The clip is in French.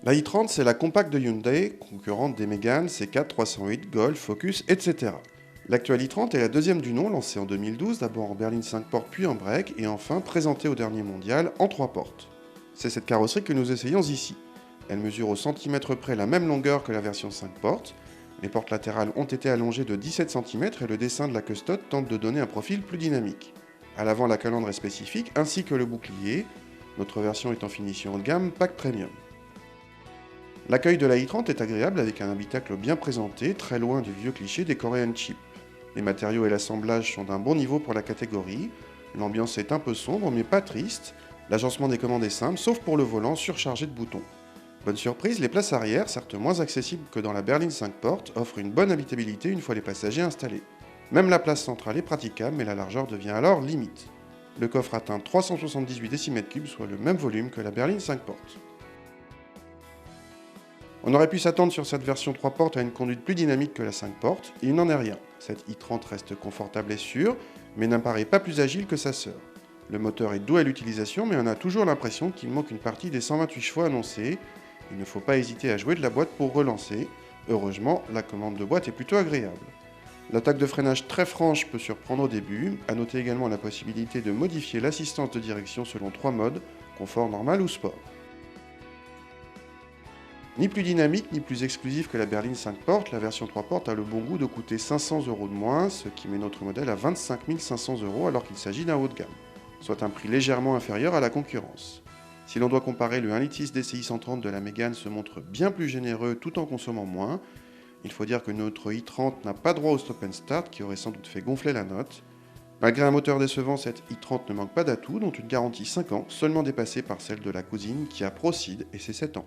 La i30, c'est la compacte de Hyundai, concurrente des Mégane, C4, 308, Golf, Focus, etc. L'actuelle i30 est la deuxième du nom, lancée en 2012, d'abord en berline 5 portes puis en break, et enfin présentée au dernier mondial en 3 portes. C'est cette carrosserie que nous essayons ici. Elle mesure au centimètre près la même longueur que la version 5 portes. Les portes latérales ont été allongées de 17 cm et le dessin de la custode tente de donner un profil plus dynamique. À l'avant, la calandre est spécifique, ainsi que le bouclier. Notre version est en finition haut de gamme, pack premium. L'accueil de la i30 est agréable avec un habitacle bien présenté, très loin du vieux cliché des Korean Cheap. Les matériaux et l'assemblage sont d'un bon niveau pour la catégorie. L'ambiance est un peu sombre mais pas triste. L'agencement des commandes est simple, sauf pour le volant surchargé de boutons. Bonne surprise, les places arrière, certes moins accessibles que dans la berline 5 portes, offrent une bonne habitabilité une fois les passagers installés. Même la place centrale est praticable, mais la largeur devient alors limite. Le coffre atteint 378 décimètres cubes, soit le même volume que la berline 5 portes. On aurait pu s'attendre sur cette version 3 portes à une conduite plus dynamique que la 5 portes, et il n'en est rien. Cette i30 reste confortable et sûre, mais n'apparaît pas plus agile que sa sœur. Le moteur est doux à l'utilisation, mais on a toujours l'impression qu'il manque une partie des 128 chevaux annoncés. Il ne faut pas hésiter à jouer de la boîte pour relancer. Heureusement, la commande de boîte est plutôt agréable. L'attaque de freinage très franche peut surprendre au début. A noter également la possibilité de modifier l'assistance de direction selon 3 modes, confort, normal ou sport. Ni plus dynamique ni plus exclusive que la berline 5 portes, la version 3 portes a le bon goût de coûter 500 € de moins, ce qui met notre modèle à 25 500 € alors qu'il s'agit d'un haut de gamme, soit un prix légèrement inférieur à la concurrence. Si l'on doit comparer, le 1,6 litre DCI 130 de la Mégane se montre bien plus généreux tout en consommant moins. Il faut dire que notre i30 n'a pas droit au stop and start qui aurait sans doute fait gonfler la note. Malgré un moteur décevant, cette i30 ne manque pas d'atouts, dont une garantie 5 ans, seulement dépassée par celle de la cousine qui a Procid et ses 7 ans.